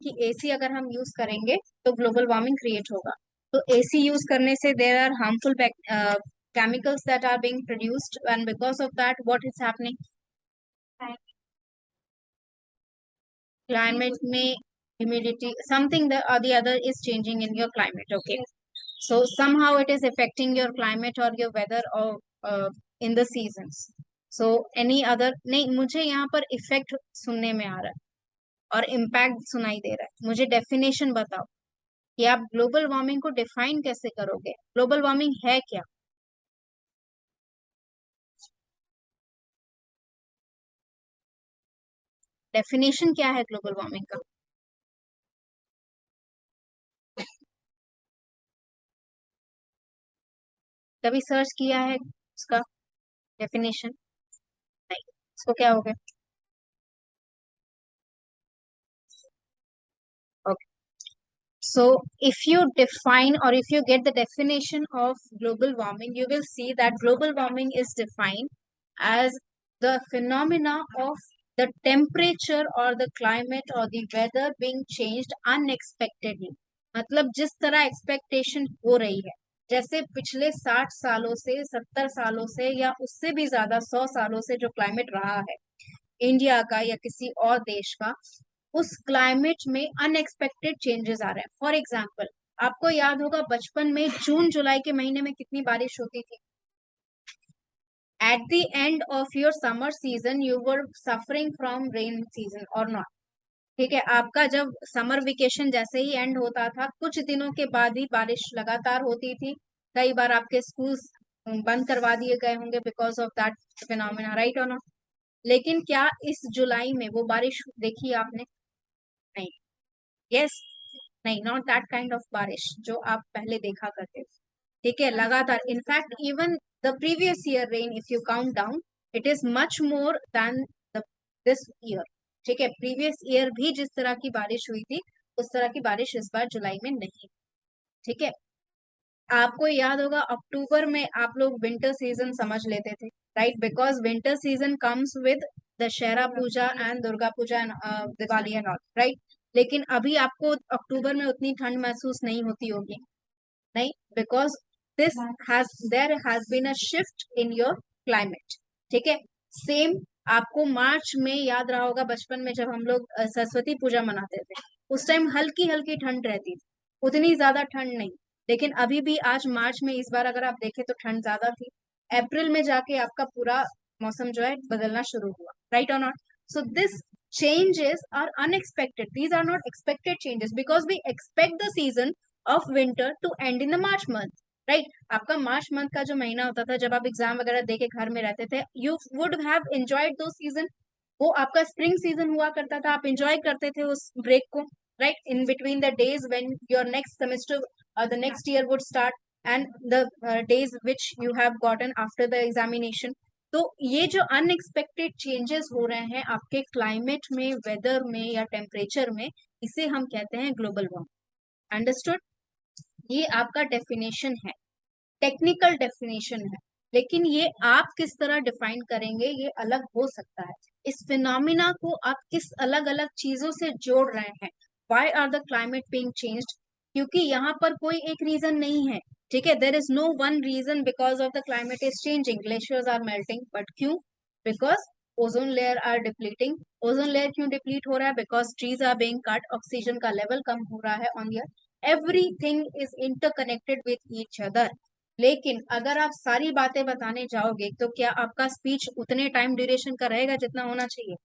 कि एसी अगर हम यूज करेंगे तो ग्लोबल वार्मिंग क्रिएट होगा। तो एसी यूज करने से there are harmful chemicals that are being produced, and because of that what is happening, climate में humidity something or the other is changing in your climate. Okay, so somehow it is affecting your climate or your weather or in the seasons. So any other नहीं, मुझे यहाँ पर effect सुनने में आ रहा है और इम्पैक्ट सुनाई दे रहा है। मुझे डेफिनेशन बताओ कि आप ग्लोबल वार्मिंग को डिफाइन कैसे करोगे, ग्लोबल वार्मिंग है क्या? डेफिनेशन क्या है ग्लोबल वार्मिंग का? कभी सर्च किया है उसका डेफिनेशन? नहीं, इसको क्या हो गया? Okay. So if you define or if you get the definition of global warming, you will see that global warming is defined as the phenomena of the temperature or the climate or the weather being changed unexpectedly. मतलब जिस तरह expectation हो रही है, जैसे पिछले 60 सालों से 70 सालों से या उससे भी ज्यादा 100 सालों से जो क्लाइमेट रहा है इंडिया का या किसी और देश का, उस क्लाइमेट में अनएक्सपेक्टेड चेंजेस आ रहे हैं। फॉर एग्जाम्पल, आपको याद होगा बचपन में जून जुलाई के महीने में कितनी बारिश होती थी। At the end of your summer season you were suffering from rain season और नॉट। ठीक है, आपका जब समर वेकेशन जैसे ही एंड होता था कुछ दिनों के बाद ही बारिश लगातार होती थी। कई बार आपके स्कूल्स बंद करवा दिए गए होंगे because of that phenomena, right और नॉट? लेकिन क्या इस जुलाई में वो बारिश देखी आपने? नहीं। यस। नहीं, नॉट दैट काइंड ऑफ बारिश जो आप पहले देखा करते थे। ठीक है, लगातार in fact even the previous year rain if you count down, it is much more than this year. ठीक है, प्रीवियस ईयर भी जिस तरह की बारिश हुई थी उस तरह की बारिश इस बार जुलाई में नहीं। ठीक है, आपको याद होगा अक्टूबर में आप लोग विंटर सीजन समझ लेते थे, right? Because winter season comes with Dussehra puja and Durga Puja and Diwali and all, right? लेकिन अभी आपको अक्टूबर में उतनी ठंड महसूस नहीं होती होगी, नहीं, because this has there has been a shift in your climate. ठीक है, सेम आपको मार्च में याद रहा होगा बचपन में जब हम लोग सरस्वती पूजा मनाते थे, उस टाइम हल्की हल्की ठंड रहती थी, उतनी ज्यादा ठंड नहीं। लेकिन अभी भी आज मार्च में इस बार अगर आप देखें तो ठंड ज्यादा थी। अप्रैल में जाके आपका पूरा मौसम जो है बदलना शुरू हुआ, राइट और not? So this changes are unexpected, these are not expected changes because we expect the season of winter to end in the March month, right? आपका मार्च मंथ का जो महीना होता था जब आप एग्जाम वगैरह दे के घर में रहते थे, यू वुड हैव एंजॉयड दो सीजन। वो आपका स्प्रिंग सीजन हुआ करता था, आप एंजॉय करते थे उस ब्रेक को, right? In between the days when your next semester the next year would start and the days which you have gotten after the examination. तो ये जो अनएक्सपेक्टेड चेंजेस हो रहे हैं आपके क्लाइमेट में, वेदर में या टेम्परेचर में, इसे हम कहते हैं ग्लोबल वार्मिंग। अंडरस्टूड? ये आपका डेफिनेशन है, टेक्निकल डेफिनेशन है, लेकिन ये आप किस तरह डिफाइन करेंगे ये अलग हो सकता है। इस फिनोमिना को आप किस अलग अलग चीजों से जोड़ रहे हैं। Why are the climate being changed? क्योंकि यहाँ पर कोई एक रीजन नहीं है। ठीक है, there is no one reason because of the climate is changing, glaciers are melting, but क्यों? Because ozone layer are depleting. Ozone layer क्यों डिप्लीट हो रहा है? Because trees are being cut, oxygen का लेवल कम हो रहा है on year. Everything is interconnected with each other. लेकिन अगर आप सारी बातें बताने जाओगे तो क्या आपका स्पीच उतने टाइम ड्यूरेशन का रहेगा जितना होना चाहिए?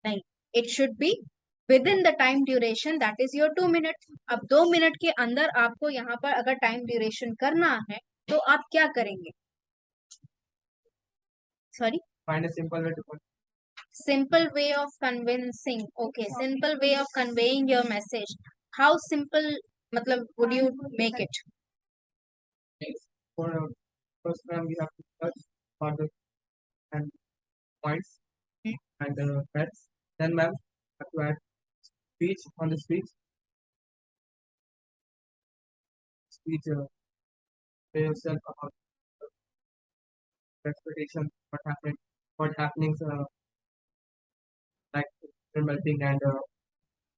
नहीं, it should be with in the time duration that is your 2 minute. अब 2 मिनट के अंदर आपको यहाँ पर अगर टाइम ड्यूरेशन करना है तो आप क्या करेंगे? Sorry, find a simple way to put. Simple way of convincing. Okay, simple way of conveying your message. How simple, मतलब would you make it? For first time we have to touch for the and points and the heads. Then ma'am have to add speech on the speech say yourself about the expectation, what happenings like melting and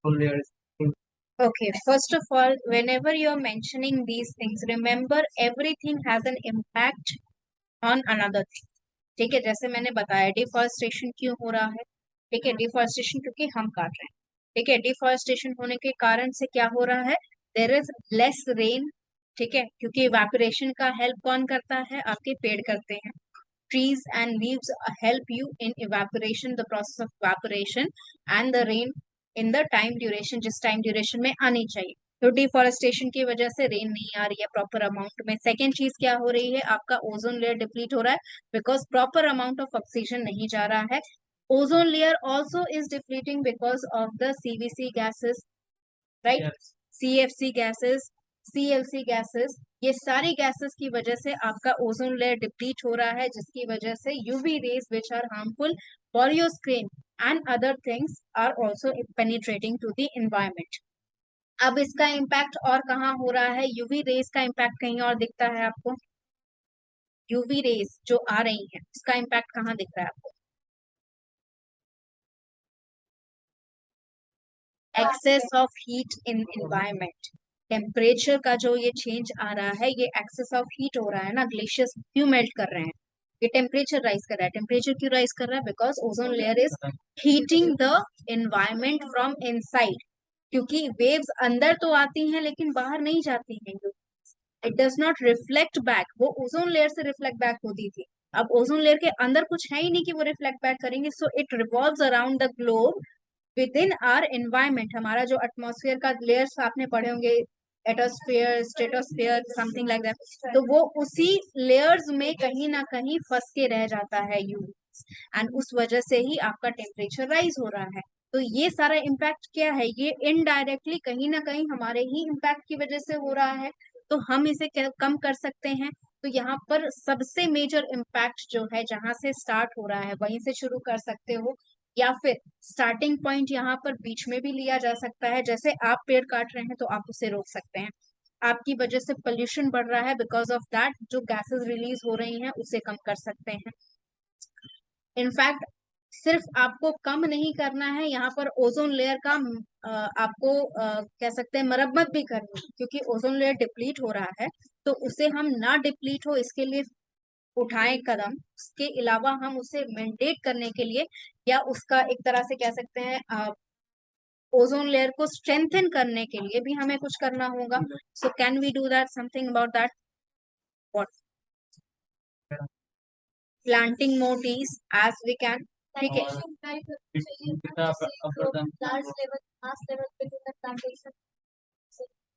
full layers. Okay, first of all, whenever you're mentioning these things, remember everything has an impact on another thing. ठीक है, जैसे मैंने बताया deforestation क्यों हो रहा है, ठीक है, डिफॉरेस्टेशन क्योंकि हम काट रहे हैं, ठीक है, डिफॉरेस्टेशन होने के कारण से क्या हो रहा है, देर इज लेस रेन, ठीक है, क्योंकि इवेपोरेशन का हेल्प कौन करता है, आपके पेड़ करते हैं. Trees and leaves help you in evaporation, the process of evaporation, and the rain in the time duration, जिस टाइम ड्यूरेशन में आनी चाहिए. तो डिफॉरेस्टेशन की वजह से रेन नहीं आ रही है प्रॉपर अमाउंट में. सेकेंड चीज क्या हो रही है, आपका ओजोन लेयर डिप्लीट हो रहा है because proper amount of oxygen नहीं जा रहा है. Ozone layer also is depleting because of the CVC gases, right, CFC gases, CLC gases, ये सारी गैसेस की वजह से आपका ओजोन लेयर डिप्लीट हो रहा है, जिसकी वजह से UV rays which are harmful for your skin and other things are also penetrating to the environment. अब इसका इम्पैक्ट और कहाँ हो रहा है, यूवी रेज का इम्पैक्ट कहीं और दिखता है आपको, यूवी रेज जो आ रही है उसका इम्पैक्ट कहाँ दिख रहा है आपको, excess of heat in environment. Temperature का जो ये चेंज आ रहा है, ये एक्सेस ऑफ हीट हो रहा है ना, ग्लेशियर्स क्यों मेल्ट कर रहे हैं, ये टेम्परेचर राइज कर रहा है. टेम्परेचर क्यों राइज कर रहा है, because ozone layer is heating the environment from inside, क्योंकि वेव्स अंदर तो आती हैं लेकिन बाहर नहीं जाती हैं, it does not reflect back. वो ओजोन लेयर से रिफ्लेक्ट बैक होती थी, अब ओजोन लेयर के अंदर कुछ है ही नहीं कि वो रिफ्लेक्ट बैक करेंगे. So it revolves around the globe with in are environment. हमारा जो एटमोसफियर का लेयर्स आपने पढ़े होंगे, एटोस्फियर, स्ट्रेटोस्फियर, समथिंग लाइक दैट, तो वो उसी लेयर्स में कहीं ना कहीं फंस के रह जाता है यूवी, एंड उस वजह से ही आपका टेम्परेचर राइज हो रहा है. तो ये सारा इम्पैक्ट क्या है, ये इनडायरेक्टली कहीं ना कहीं हमारे ही इम्पैक्ट की वजह से हो रहा है. तो हम इसे कम कर सकते हैं. तो यहाँ पर सबसे मेजर इम्पैक्ट जो है, जहां से स्टार्ट हो रहा है वहीं से शुरू कर सकते हो, या फिर स्टार्टिंग पॉइंट यहाँ पर बीच में भी लिया जा सकता है. जैसे आप पेड़ काट रहे हैं तो आप उसे रोक सकते हैं, आपकी वजह से पोल्यूशन बढ़ रहा है, बिकॉज ऑफ दैट जो गैसेस रिलीज हो रही हैं उसे कम कर सकते हैं. इनफैक्ट सिर्फ आपको कम नहीं करना है, यहाँ पर ओजोन लेयर का आपको कह सकते हैं मरम्मत भी करनी है, क्योंकि ओजोन लेयर डिप्लीट हो रहा है. तो उसे हम ना डिप्लीट हो इसके लिए उठाएं कदम. उसके अलावा हम उसे मेंटेन करने के लिए, या उसका एक तरह से कह सकते हैं ओजोन लेयर को स्ट्रेंथन करने के लिए भी हमें कुछ करना होगा. So can we do that, something about that, what, planting more trees as we can, ठीक है.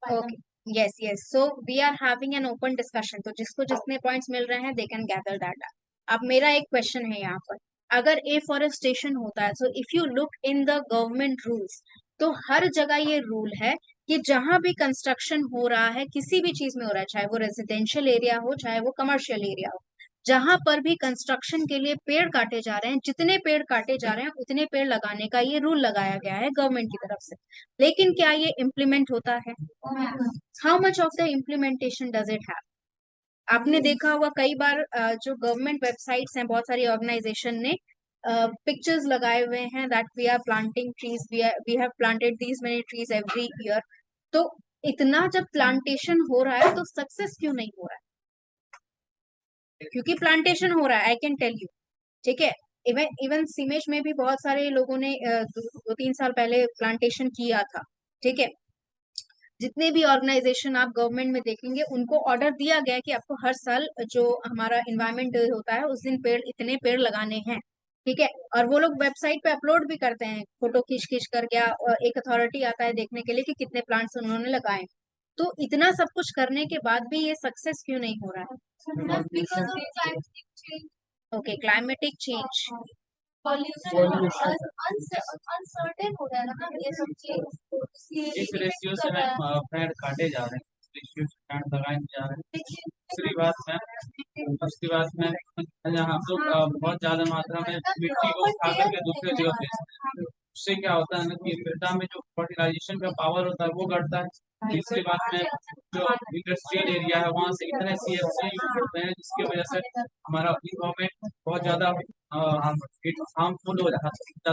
Okay, yes yes, so we are having an open discussion, तो जिसको जितने पॉइंट्स मिल रहे हैं दे कैन गैदर दैट. अब मेरा एक क्वेश्चन है यहाँ पर, अगर एफॉरेस्टेशन होता है, so if you look in the government rules, तो हर जगह ये रूल है कि जहां भी कंस्ट्रक्शन हो रहा है, किसी भी चीज में हो रहा है, चाहे वो रेजिडेंशियल एरिया हो चाहे वो कमर्शियल एरिया हो, जहां पर भी कंस्ट्रक्शन के लिए पेड़ काटे जा रहे हैं, जितने पेड़ काटे जा रहे हैं उतने पेड़ लगाने का ये रूल लगाया गया है गवर्नमेंट की तरफ से. लेकिन क्या ये इम्प्लीमेंट होता है, how much of the implementation does it have. आपने देखा होगा कई बार जो गवर्नमेंट वेबसाइट्स हैं, बहुत सारी ऑर्गेनाइजेशन ने पिक्चर्स लगाए हुए हैं that we are planting trees, we have planted these many trees every year. तो इतना जब प्लांटेशन हो रहा है तो सक्सेस क्यों नहीं हो रहा है, क्योंकि प्लांटेशन हो रहा है, आई कैन टेल यू, ठीक है. इवन इवन सीमेज में भी बहुत सारे लोगों ने 2-3 साल पहले प्लांटेशन किया था, ठीक है. जितने भी ऑर्गेनाइजेशन आप गवर्नमेंट में देखेंगे, उनको ऑर्डर दिया गया है कि आपको हर साल जो हमारा इन्वायरमेंट डे होता है उस दिन इतने पेड़ लगाने हैं, ठीक है. और वो लोग वेबसाइट पे अपलोड भी करते हैं, फोटो खींच खींच कर, या एक अथॉरिटी आता है देखने के लिए कि कितने प्लांट्स उन्होंने लगाए. तो इतना सब कुछ करने के बाद भी ये सक्सेस क्यों नहीं हो रहा है. Okay, climatic change, pollution uncertain हो रहा है ना ये सब चीज, इस रेशियो से पेड़ काटे जा रहे हैं, रेशियो से पेड़ लगाए जा रहे हैं. दूसरी बात में यहाँ हम लोग बहुत ज्यादा मात्रा में मिट्टी को उठा करके दूसरे जगह भेजते हैं. उससे क्या होता है ना कि मृदा में जो फर्टिलाइजेशन का पावर होता है वो घटता है. तीसरी बात में जो इंडस्ट्रियल एरिया है वहाँ से इतने सीएफसी यूज होते हैं जिसकी वजह से हमारा इन्वायरमेंट बहुत ज्यादा हार्मफुल हो जाता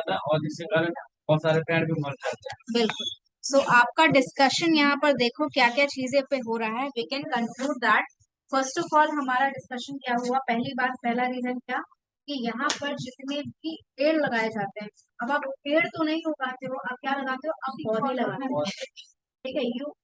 है, और जिसके कारण बहुत सारे पेड़ भी मर जाते हैं. बिल्कुल, सो आपका डिस्कशन यहाँ पर देखो क्या क्या चीजें पे हो रहा है। We can conclude that first of all हमारा डिस्कशन क्या हुआ, पहली बात, पहला रीजन क्या कि यहाँ पर जितने भी पेड़ लगाए जाते हैं, अब आप पेड़ तो नहीं उगाते हो, आप क्या लगाते हो, आप पौधे लगाते हो। ठीक है, यू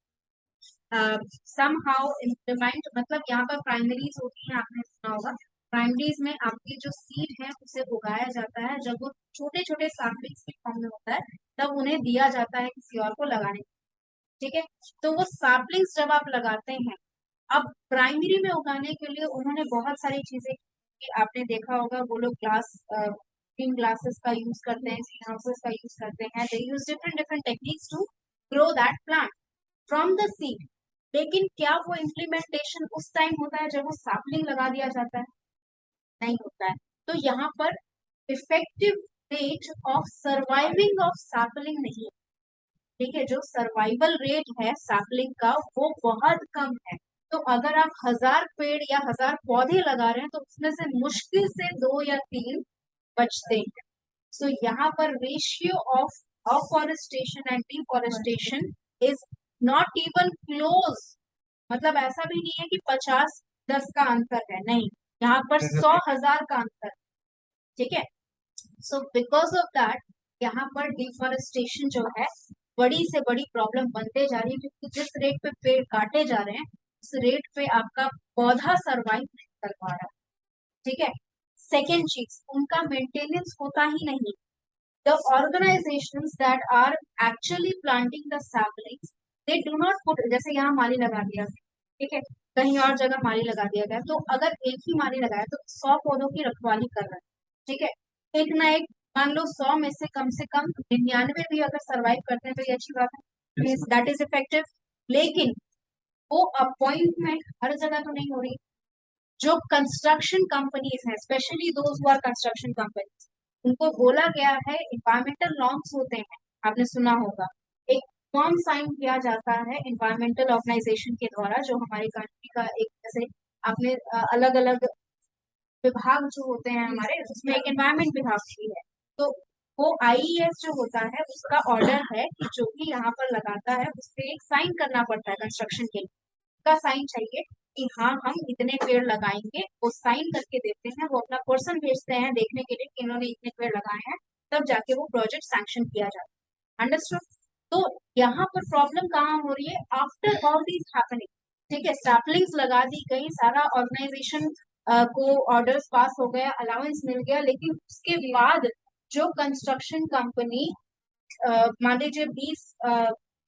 somehow implement, मतलब यहाँ पर प्राइमरीज होती हैं, आपने सुना होगा। प्राइमरीज में आपकी जो सीड है उसे उगाया जाता है, जब वो छोटे छोटे सैपलिंग्स के फॉर्म में होता है तब उन्हें दिया जाता है किसी और को लगाने। ठीक है, तो वो सैपलिंग्स जब आप लगाते हैं, अब प्राइमरी में उगाने के लिए उन्होंने बहुत सारी चीजें की। आपने देखा होगा वो लोग ग्लास, ग्रीन ग्लासेस का यूज करते हैं, ग्रीन हाउसेस का यूज करते हैं, they use different different techniques to grow that plant from the seed. लेकिन क्या वो इम्प्लीमेंटेशन उस टाइम होता है जब वो सैपलिंग लगा दिया जाता है? नहीं होता है। तो यहाँ पर effective rate of surviving of sapling नहीं है। ठीक है, जो सर्वाइवल रेट है सैपलिंग का वो बहुत कम है। तो अगर आप 1000 पेड़ या 1000 पौधे लगा रहे हैं तो उसमें से मुश्किल से 2 या 3 बचते हैं। सो यहाँ पर ratio of afforestation and deforestation is not even close. मतलब ऐसा भी नहीं है कि 50-10 का अंतर है, नहीं, यहाँ पर 100,000 का अंतर। ठीक है, सो बिकॉज ऑफ दैट यहाँ पर डिफॉरेस्टेशन जो है बड़ी से बड़ी प्रॉब्लम बनते जा रही है, क्योंकि जिस रेट पे पेड़ काटे जा रहे हैं उस रेट पे आपका पौधा सरवाइव नहीं कर पा रहा। ठीक है, सेकेंड चीज, उनका मेंटेनेंस होता ही नहीं। The organisations that are actually planting the saplings, they do not put, जैसे यहाँ माली लगा दिया, ठीक है, कहीं और जगह माली लगा दिया गया, तो अगर एक ही माली लगाया तो 100 पौधों की रखवाली कर रहा है। ठीक है, एक ना एक, मान लो 100 में से कम 99 भी अगर सरवाइव करते हैं तो ये अच्छी बात है, दैट इज इफेक्टिव। लेकिन वो अपॉइंटमेंट हर जगह तो नहीं हो रही। जो कंस्ट्रक्शन कंपनीज हैं, specially those who are construction companies, उनको बोला गया है, इन्वायरमेंटल नॉर्म्स होते हैं, आपने सुना होगा, एक फॉर्म साइन किया जाता है इन्वायरमेंटल ऑर्गेनाइजेशन के द्वारा, जो हमारी कंट्री का एक, जैसे आपने अलग अलग विभाग जो होते हैं हमारे, उसमें एक एनवायरमेंट विभाग भी है। तो वो आईईएस जो होता है उसका ऑर्डर है कि जो भी यहाँ पर लगाता है उससे एक साइन करना पड़ता है कंस्ट्रक्शन के लिए, का साइन चाहिए कि हाँ हम इतने पेड़ लगाएंगे, वो साइन करके देते हैं, वो अपना पर्सन भेजते हैं देखने के लिए कि इन्होंने इतने पेड़ लगाए हैं, तब जाके वो प्रोजेक्ट सैंक्शन किया जाता है। अंडरस्टूड? तो यहाँ पर प्रॉब्लम कहाँ हो रही है, आफ्टर ऑल दीज हैपनिंग। ठीक है, सैपलिंग्स लगा दी गई, सारा ऑर्गेनाइजेशन को ऑर्डर्स पास हो गया, अलाउंस मिल गया, लेकिन उसके बाद जो कंस्ट्रक्शन कंपनी मान लीजिए 20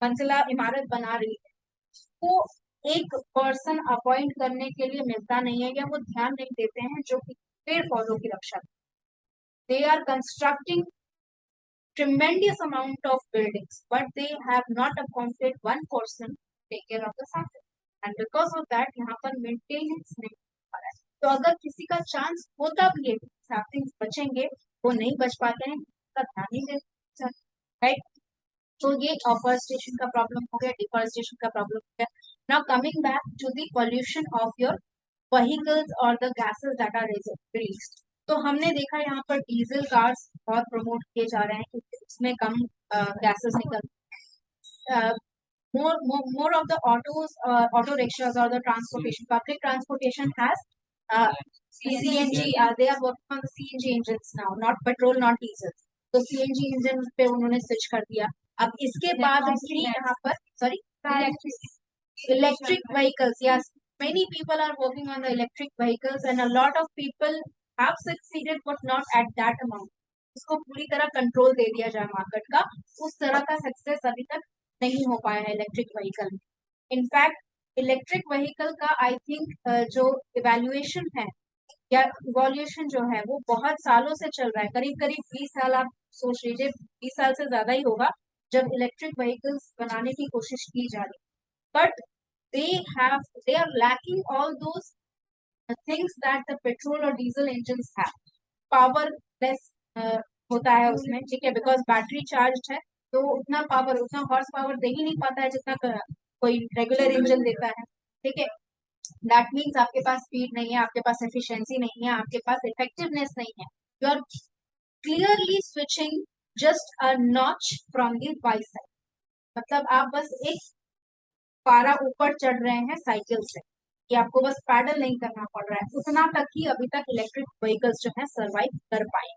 मंजिला इमारत बना रही है, वो एक पर्सन अपॉइंट करने के लिए मिलता नहीं है, या वो ध्यान नहीं देते हैं जो कि पेड़ पौधों की रक्षा। They are constructing tremendous amount of buildings, but they have not appointed one person to take care of the sample, and because of that यहाँ पर maintenance नहीं हो रहा है। तो अगर किसी का चांस होता भी है saplings बचेंगे, वो नहीं बच पाते हैं, उसका ध्यान नहीं देते, राइट? तो ये अफॉरेस्टेशन का प्रॉब्लम हो गया, डिफॉरेस्टेशन का प्रॉब्लम हो गया। Now coming back to the pollution of your vehicles और the gases that are released. तो हमने देखा यहाँ पर डीजल कार्स बहुत प्रमोट किए जा रहे हैं क्योंकि उसमें कम गैसेस निकल, more of the auto rickshaws or the transportation, public transportation has CNG, they are working on the CNG engines now, not petrol, not diesel। तो CNG इंजन पे उन्होंने स्विच कर दिया। अब इसके बाद भी यहाँ पर, sorry, electric vehicles, yes, many people are working on the electric vehicles and a lot of people have succeeded but not at that amount। इसको पूरी तरह कंट्रोल दे दिया जाए मार्केट का, उस तरह का सक्सेस अभी तक नहीं हो पाया है इलेक्ट्रिक व्हीकल में। इनफैक्ट इलेक्ट्रिक व्हीकल का आई थिंक जो इवेल्युएशन है या इवोल्यूशन जो है वो बहुत सालों से चल रहा है, करीब करीब 20 साल, आप सोच लीजिए 20 साल से ज्यादा ही होगा जब इलेक्ट्रिक व्हीकल्स बनाने की कोशिश की जा रही है। But they are lacking all those things that the petrol or diesel engines have। Power less होता है उसमें, ठीक है, बिकॉज बैटरी चार्ज है, तो उतना पावर, उतना हॉर्स पावर दे ही नहीं पाता है जितना कोई रेगुलर इंजन देता है। ठीक है, दैट मीन्स आपके पास स्पीड नहीं है, आपके पास एफिशिएंसी नहीं है, आपके पास इफेक्टिवनेस नहीं है। You are clearly switching just a notch from the bicycle. मतलब आप बस एक पारा ऊपर चढ़ रहे हैं साइकिल से, कि आपको बस पैडल नहीं करना पड़ रहा है, उतना तक ही अभी तक इलेक्ट्रिक व्हीकल्स जो है सर्वाइव कर पाए।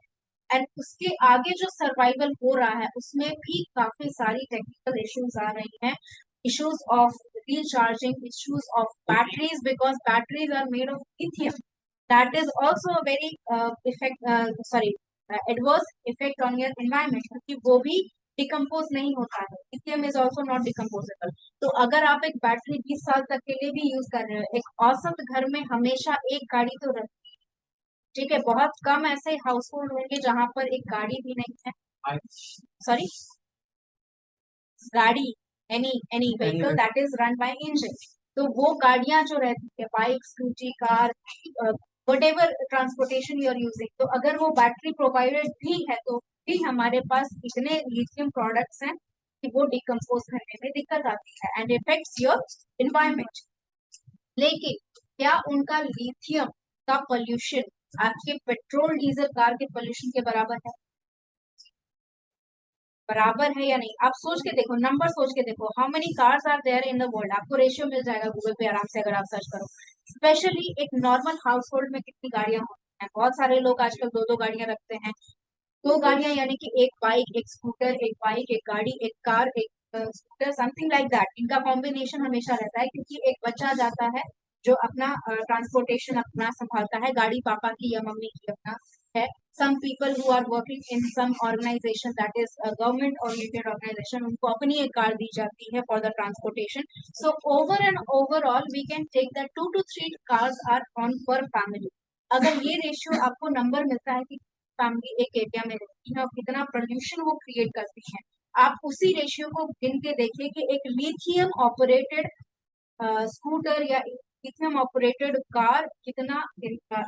एंड उसके आगे जो सर्वाइवल हो रहा है उसमें भी काफी सारी टेक्निकल इश्यूज आ रही हैं, issues of recharging, issues of batteries, because batteries are made of lithium. That is also a very adverse effect on your environment, क्योंकि वो भी डिकम्पोज नहीं होता है। Lithium is also not decomposable. तो अगर आप एक बैटरी 20 साल तक के लिए भी यूज कर रहे हो, एक औसत घर में हमेशा एक गाड़ी तो रहती है, ठीक है, बहुत कम ऐसे हाउस होल्ड होंगे जहां पर एक गाड़ी भी नहीं है, सॉरी गाड़ी, any vehicle that is run by engine. तो वो गाड़ियां जो रहती है, bike, scooty, car, whatever transportation you are using, तो अगर वो बैटरी प्रोवाइडेड भी है तो भी हमारे पास इतने लिथियम प्रोडक्ट्स हैं कि वो डिकम्पोज करने में दिक्कत आती है एंड इफेक्ट्स योर इन्वायरमेंट। लेकिन क्या उनका लिथियम का पोल्यूशन आपके पेट्रोल डीजल कार के पोल्यूशन के बराबर है? बराबर है या नहीं? आप सोच के देखो, नंबर सोच के देखो, how many cars are there in the world, आपको रेशियो मिल जाएगा गूगल पे आराम से अगर आप सर्च करो। स्पेशली एक नॉर्मल हाउस होल्ड में कितनी गाड़ियां होती हैं? बहुत सारे लोग आजकल दो दो गाड़ियां रखते हैं। दो गाड़ियां यानी कि एक बाइक, एक स्कूटर, एक बाइक, एक गाड़ी, एक कार, एक स्कूटर, समथिंग लाइक दैट। इनका कॉम्बिनेशन हमेशा रहता है, क्योंकि एक बच्चा जाता है जो अपना ट्रांसपोर्टेशन अपना संभालता है, गाड़ी पापा की या मम्मी की अपना है। some people who are working in some organization that is a government oriented organization, उनको अपनी एक कार दी जाती है for the transportation. So over and overall we can take that 2 to 3 cars are on per family. अगर ये ratio आपको number मिलता है कि फैमिली एक एरिया में रहती है और कितना पोल्यूशन वो क्रिएट करती है, आप उसी रेशियो को गिन के देखिए कि एक लिथियम ऑपरेटेड स्कूटर या लिथियम ऑपरेटेड कार कितना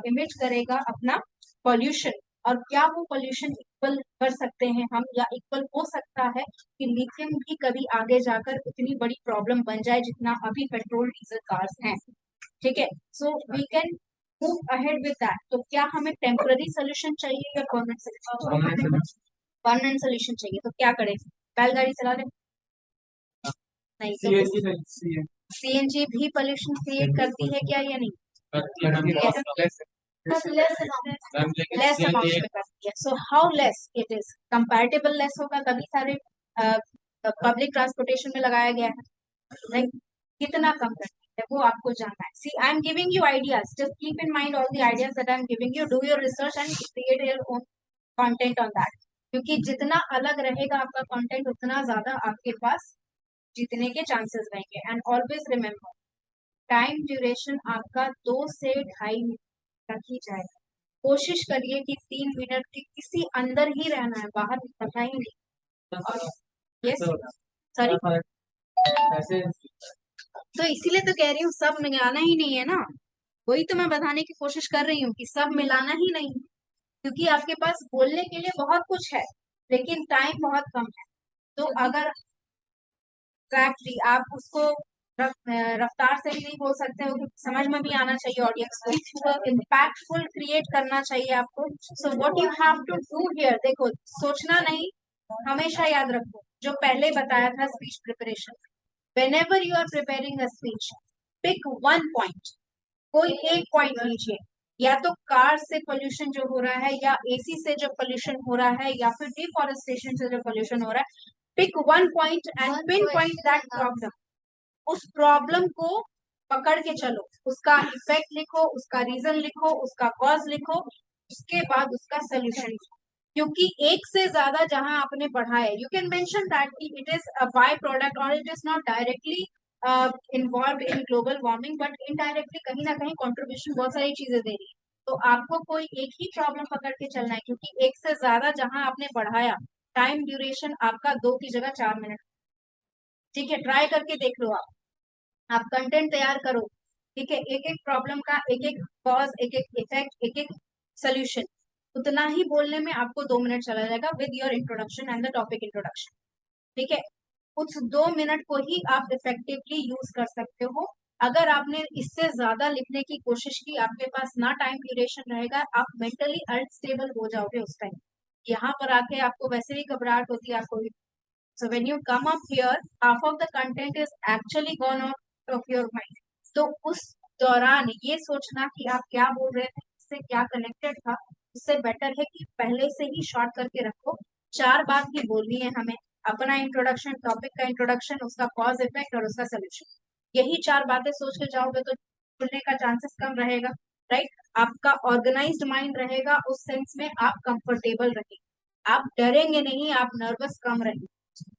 इमिट करेगा अपना पॉल्यूशन, और क्या वो पॉल्यूशन इक्वल कर सकते हैं हम, या इक्वल हो सकता है कि लिथियम भी कभी आगे जाकर उतनी बड़ी प्रॉब्लम बन जाए जितना अभी पेट्रोल डीजल कार्स हैं। ठीक है, so we can move ahead with that. तो क्या हमें टेम्पररी सोल्यूशन चाहिए या परमानेंट सोल्यूशन? परमानेंट सोल्यूशन चाहिए, तो क्या करें? बैलगाड़ी चला लें? नहीं तो सीएनजी भी पोल्यूशन क्रिएट करती है क्या या नहीं? लेस अमाउंट में करती है। So how less it is? Comparatively less होगा, तभी सारे पब्लिक ट्रांसपोर्टेशन में लगाया गया है। लाइक कितना कम करती है वो आपको जानना है। See I am giving you ideas, just keep in mind all the ideas that I am giving you, do your research and create your own content on that. क्योंकि जितना अलग रहेगा आपका कंटेंट, उतना ज्यादा आपके पास जीतने के चांसेस रहेंगे। And always remember, time duration आपका 2 से 2.5 मिनट तक ही जाएगा। कोशिश करिए कि 3 मिनट के किसी अंदर ही रहना है, बाहर निकलना ही नहीं। यस, सॉरी, तो इसीलिए तो कह रही हूँ सब मिलाना ही नहीं है ना। वही तो मैं बताने की कोशिश कर रही हूँ कि सब मिलाना ही नहीं, क्योंकि आपके पास बोलने के लिए बहुत कुछ है लेकिन टाइम बहुत कम है। तो अगर एग्जैक्टली आप उसको रफ्तार से भी नहीं बोल सकते हो, समझ में भी आना चाहिए ऑडियंस को, इम्पैक्टफुल क्रिएट करना चाहिए आपको। So what you have to do here, देखो सोचना नहीं, हमेशा याद रखो जो पहले बताया था speech preparation. Whenever you are preparing a speech, pick one point, कोई एक पॉइंट लीजिए, या तो कार से पोल्यूशन जो हो रहा है, या एसी से जो पोल्यूशन हो रहा है, या फिर डिफॉरेस्टेशन से जो पोल्यूशन हो रहा है। Pick one point and pinpoint that problem. उस प्रॉब्लम को पकड़ के चलो, उसका इफेक्ट लिखो, उसका रीजन लिखो, उसका कॉज लिखो, उसके बाद उसका सोल्यूशन लिखो। क्योंकि एक से ज्यादा जहां आपने पढ़ा है, you can mention that it is a byproduct और it is not directly involve in global warming, but indirectly कहीं ना कहीं कंट्रीब्यूशन बहुत सारी चीजें दे रही है। तो आपको कोई एक ही प्रॉब्लम पकड़ के चलना है, क्योंकि एक से ज्यादा जहां आपने पढ़ाया, टाइम ड्यूरेशन आपका 2 की जगह 4 मिनट। ठीक है, ट्राई करके देख लो, आप कंटेंट तैयार करो। ठीक है, एक एक प्रॉब्लम का एक एक कॉज, एक एक इफेक्ट, एक एक सोल्यूशन, उतना ही बोलने में आपको 2 मिनट चला जाएगा with your introduction and the topic introduction. ठीक है, उस 2 मिनट को ही आप इफेक्टिवली यूज कर सकते हो। अगर आपने इससे ज्यादा लिखने की कोशिश की, आपके पास ना टाइम ड्यूरेशन रहेगा, आप मेंटली अनस्टेबल हो जाओगे उस टाइम। यहाँ पर आके आपको वैसे ही घबराहट होती है, आपको So when you come up here, half of the content is actually gone out of your mind. तो उस दौरान ये सोचना कि आप क्या बोल रहे थे, इससे क्या कनेक्टेड था, उससे बेटर है कि पहले से ही शॉर्ट करके रखो। 4 बात ही बोलनी है हमें, अपना इंट्रोडक्शन, टॉपिक का इंट्रोडक्शन, उसका कॉज इफेक्ट और उसका सोल्यूशन। यही 4 बातें सोच के जाओगे तो भूलने का चांसेस कम रहेगा, राइट। आपका ऑर्गेनाइज्ड माइंड रहेगा, उस सेंस में आप कंफर्टेबल रहेंगे, आप डरेंगे नहीं, आप नर्वस कम रहेंगे,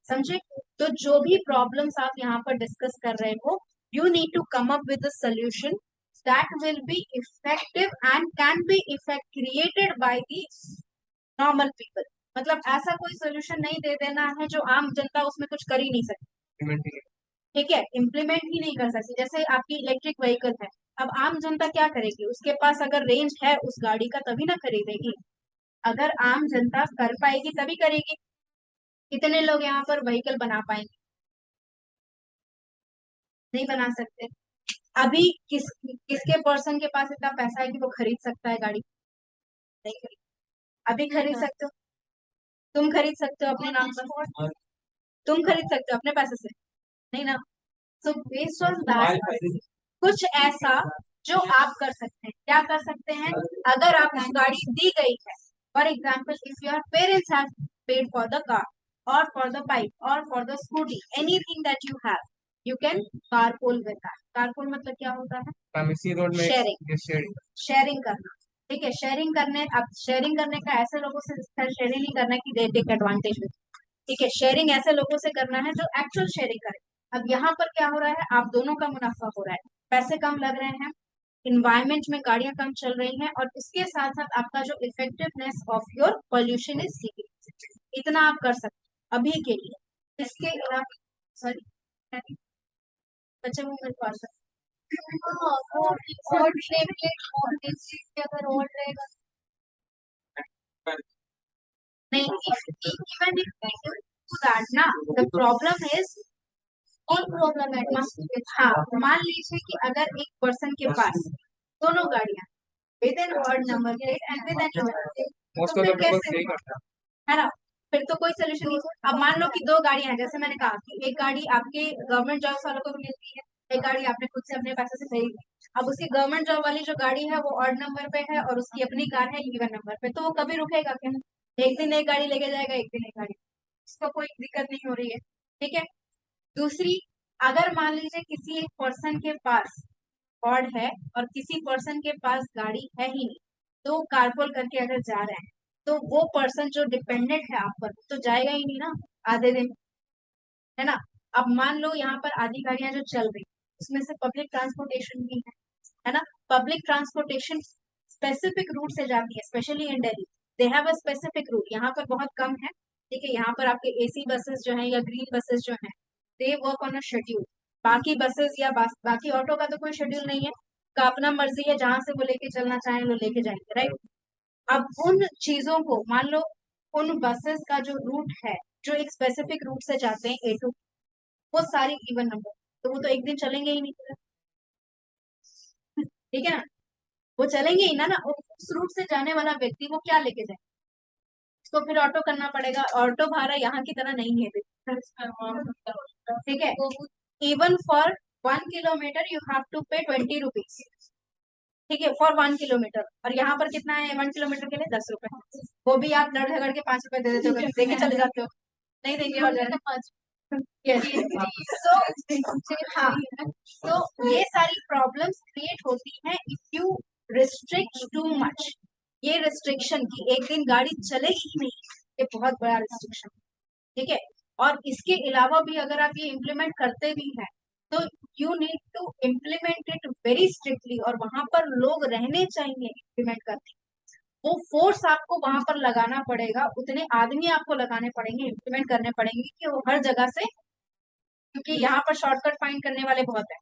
समझे। तो जो भी प्रॉब्लम्स आप यहाँ पर डिस्कस कर रहे हो, you need to come up with a solution that will be effective and can be effect created by the normal people. मतलब ऐसा कोई सोल्यूशन नहीं दे देना है जो आम जनता उसमें कुछ कर ही नहीं सकती, ठीक है, इम्प्लीमेंट ही नहीं कर सकती। जैसे आपकी इलेक्ट्रिक व्हीकल है, अब आम जनता क्या करेगी, उसके पास अगर रेंज है उस गाड़ी का तभी ना खरीदेगी, अगर आम जनता कर पाएगी तभी करेगी। कितने लोग यहाँ पर व्हीकल बना पाएंगे, नहीं बना सकते। अभी किसके पर्सन के पास इतना पैसा है कि वो खरीद सकता है गाड़ी, नहीं खरीद। अभी खरीद सकते हो, तुम खरीद सकते हो अपने नाम पर, तुम खरीद सकते हो अपने पैसे से, नहीं ना। सो बेस्ड ऑन दैट कुछ ऐसा जो आप कर सकते हैं, क्या कर सकते हैं, अगर आप गाड़ी दी गई है, for example if your parents have paid for the car और फॉर द बाइक और for the scooty, anything that you have, you can carpool with that. Carpool मतलब क्या होता है, इसी रोड में शेयरिंग, शेयरिंग शेयरिंग करना, ठीक है। शेयरिंग करने, अब शेयरिंग करने का ऐसे लोगों से शेयरिंग नहीं करना कि दे टेक एडवांटेज, ठीक है। शेयरिंग ऐसे लोगों से करना है जो एक्चुअल शेयरिंग करे। अब यहाँ पर क्या हो रहा है, आप दोनों का मुनाफा हो रहा है, पैसे कम लग रहे हैं, इन्वायरमेंट में गाड़ियां कम चल रही हैं, और इसके साथ साथ आपका जो effectiveness of your pollution is decreasing. इतना आप कर सकते हैं अभी के लिए। इसके अलावा सॉरी बच्चे मुंह में पास अगर और रहेगा नहीं, even if you do that ना, the problem is और प्रॉब्लम है। हाँ, मान लीजिए कि अगर एक पर्सन के पास दोनों गाड़ियां with an odd number plate and with an even plate, most तो ऑफ फिर द पीपल कैसे, यही करता है ना, फिर तो कोई सोल्यूशन नहीं। अब मान लो कि 2 गाड़ियां हैं, जैसे मैंने कहा कि एक गाड़ी आपके गवर्नमेंट जॉब वालों को भी मिलती है, एक गाड़ी आपने खुद से अपने पैसे से खरीदी। अब उसकी गवर्नमेंट जॉब वाली जो गाड़ी है वो ऑड नंबर पे है और उसकी अपनी कार है इवन नंबर पे, तो वो कभी रुकेगा क्या, एक दिन एक गाड़ी लेके जाएगा, एक दिन एक गाड़ी, उसको कोई दिक्कत नहीं हो रही है, ठीक है। दूसरी, अगर मान लीजिए किसी एक पर्सन के पास ऑड है और किसी पर्सन के पास गाड़ी है ही नहीं, तो कारपोल करके अगर जा रहे हैं, तो वो पर्सन जो डिपेंडेंट है आप पर तो जाएगा ही नहीं ना आधे दिन, है ना। अब मान लो यहाँ पर आधी गाड़ियां जो चल रही, उसमें से पब्लिक ट्रांसपोर्टेशन भी है ना। पब्लिक ट्रांसपोर्टेशन स्पेसिफिक रूट से जाती है, specially in Delhi they have a specific route, यहाँ पर बहुत कम है, ठीक है। यहाँ पर आपके एसी बसेस जो है या ग्रीन बसेस जो है, they work on a schedule. बाकी बसेस या बाकी ऑटो का तो कोई शेड्यूल नहीं है, का अपना मर्जी है, जहां से वो लेके चलना चाहें वो लेके जाएंगे, राइट। अब उन चीजों को मान लो, उन बसेस का जो रूट है, जो एक स्पेसिफिक रूट से जाते हैं ए टू, वो सारी इवन नंबर, तो वो तो एक दिन चलेंगे ही नहीं, ठीक है ना, वो चलेंगे ही ना उस रूट से जाने वाला व्यक्ति वो क्या लेके जाए, उसको फिर ऑटो करना पड़ेगा, ऑटो भाड़ा यहाँ की तरह नहीं है, ठीक है। Even for 1 kilometre you have to pay 20 rupees, ठीक है, फॉर 1 किलोमीटर। और यहाँ पर कितना है 1 किलोमीटर के लिए, 10 रुपए, वो भी आप लड़ झगड़ के 5 रुपए दे देते हो, देके चले जाते हो, नहीं देंगे और यस। सो हाँ, तो ये सारी प्रॉब्लम्स क्रिएट होती हैं if you restrict too much. ये रिस्ट्रिक्शन की एक दिन गाड़ी चलेगी ही नहीं, ये बहुत बड़ा रिस्ट्रिक्शन, ठीक है। और इसके अलावा भी अगर आप ये इम्प्लीमेंट करते भी हैं, तो you need to implement it very strictly, और वहां पर लोग रहने चाहिए इम्प्लीमेंट करने, वो फोर्स आपको वहां पर लगाना पड़ेगा, उतने आदमी आपको लगाने पड़ेंगे, इम्प्लीमेंट करने पड़ेंगे कि वो हर जगह से, क्योंकि यहाँ पर शॉर्टकट फाइंड करने वाले बहुत है,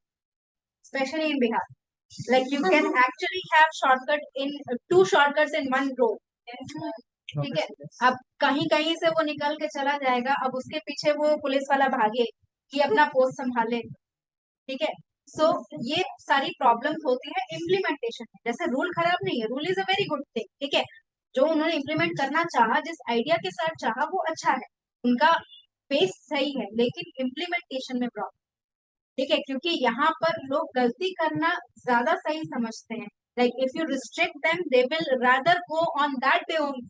specially in Bihar, like you can actually have shortcut in 2 shortcuts in 1 road, ठीक है। अब कहीं कहीं से वो निकल के चला जाएगा, अब उसके पीछे वो पुलिस वाला भागे कि अपना पोस्ट संभाले, ठीक है। सो ये सारी प्रॉब्लम्स होती है इम्प्लीमेंटेशन में। जैसे रूल खराब नहीं है, rule is a very good thing, ठीक है, जो उन्होंने इम्प्लीमेंट करना चाहा, जिस आइडिया के साथ चाहा वो अच्छा है, उनका बेस सही है लेकिन इम्प्लीमेंटेशन में प्रॉब्लम। ठीक है, क्योंकि यहाँ पर लोग गलती करना ज्यादा सही समझते हैं। Like if you restrict them they will rather go on that day only.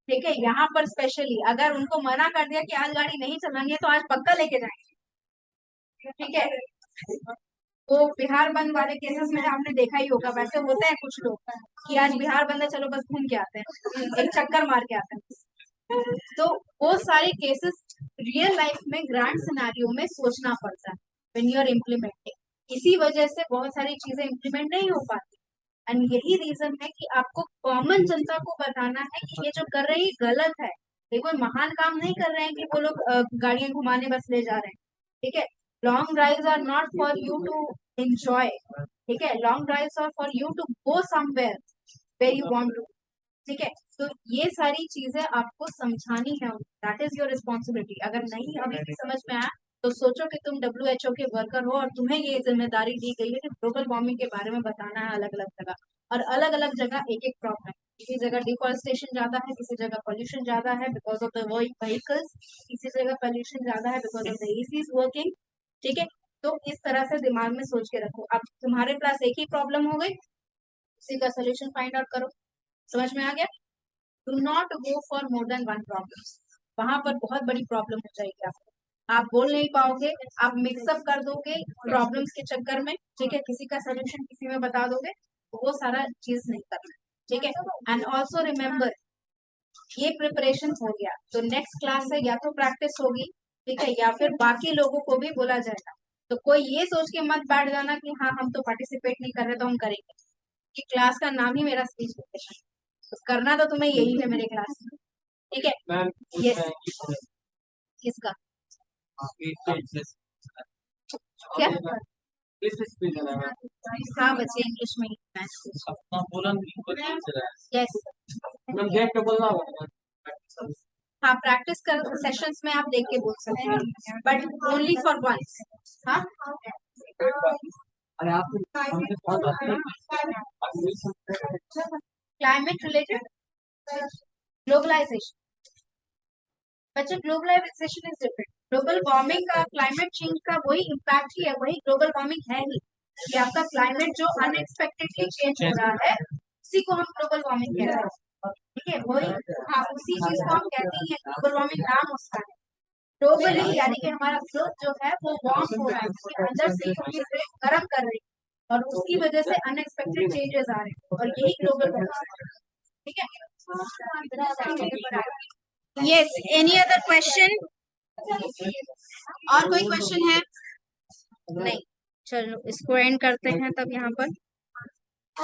ठीक है, यहाँ पर स्पेशली अगर उनको मना कर दिया कि आज गाड़ी नहीं चलानी है तो आज पक्का लेके जाएंगे। ठीक है, वो बिहार बंद वाले केसेस में आपने देखा ही होगा, वैसे होते हैं कुछ लोग कि आज बिहार बंद है चलो बस घूम के आते हैं, एक चक्कर मार के आते हैं। तो वो सारे केसेस रियल लाइफ में ग्रांड सिनेरियो में सोचना पड़ता है व्हेन यू आर इम्प्लीमेंटिंग। इसी वजह से बहुत सारी चीजें इम्प्लीमेंट नहीं हो पाती। एंड यही रीजन है कि आपको कॉमन जनता को बताना है कि ये जो कर रहे हैं ये गलत है। ये कोई महान काम नहीं कर रहे हैं कि वो लोग गाड़ियां घुमाने बस ले जा रहे हैं। ठीक है, long drives are not for you to enjoy. ठीक है, long drives are for you to go somewhere where you want to. ठीक है, तो ये सारी चीजें आपको समझानी है, दैट इज योर रिस्पॉन्सिबिलिटी। अगर नहीं अभी भी समझ में आया तो सोचो कि तुम WHO के वर्कर हो और तुम्हें ये जिम्मेदारी दी गई है कि ग्लोबल वार्मिंग के बारे में बताना है अलग अलग जगह। और अलग अलग जगह एक एक प्रॉब्लम, किसी जगह डिफॉरेस्टेशन ज्यादा है, किसी जगह पोल्यूशन ज्यादा है बिकॉज ऑफ द व्हीकल्स, किसी जगह पोल्यूशन ज्यादा है because of the ACs working. ठीक है, तो इस तरह से दिमाग में सोच के रखो। अब तुम्हारे पास एक ही प्रॉब्लम हो गई, उसी का सोल्यूशन फाइंड आउट करो। समझ में आ गया? Do not go for more than one problem, वहां पर बहुत बड़ी प्रॉब्लम हो जाएगी आपको। आप बोल नहीं पाओगे, आप मिक्सअप कर दोगे प्रॉब्लम्स के चक्कर में। ठीक है, किसी का सोल्यूशन किसी में बता दोगे, तो वो सारा चीज नहीं करना। ठीक है, एंड ऑल्सो रिमेम्बर ये प्रिपरेशन हो गया तो नेक्स्ट क्लास से या तो प्रैक्टिस होगी, ठीक है, या फिर बाकी लोगों को भी बोला जाएगा। तो कोई ये सोच के मत बैठ जाना कि हाँ हम तो पार्टिसिपेट नहीं कर रहे तो हम करेंगे। कि क्लास का नाम ही मेरा स्पीच प्रिपरेशन, तो करना तो तुम्हें यही है मेरे क्लास में। ठीक है, मैम यस, किसका क्या? हाँ बच्चे इंग्लिश में ही अपना बोला नहीं यस। मैम देख के बोलना होगा। हाँ, प्रैक्टिस कर सेशंस में आप देख के बोल सकते हैं बट ओनली फॉर वंस। हाँ, अरे आप क्लाइमेट रिलेटेड ग्लोबलाइजेशन। बच्चे globalisation is different. Global warming का क्लाइमेट चेंज का वही इम्पैक्ट ही है, वही ग्लोबल वार्मिंग है ही कि आपका क्लाइमेट जो अनएक्सपेक्टेडली चेंज हो रहा है उसी को हम ग्लोबल वार्मिंग कह रहे हैं। ठीक है, वही, हाँ उसी चीज को हम कहते हैं ग्लोबल वार्मिंग, नाम उसका है। ग्लोबली यानी कि हमारा ग्लोब जो है वो वार्म हो रहा है, उसके अंदर से चीजें गर्म कर रही है और उसकी वजह से अनएक्सपेक्टेड चेंजेस आ रहे हैं और यही ग्लोबल वार्मिंग है। ठीक है, यस, एनी अदर क्वेश्चन? और कोई क्वेश्चन है? नहीं, चलो इसको एंड करते हैं तब यहाँ पर।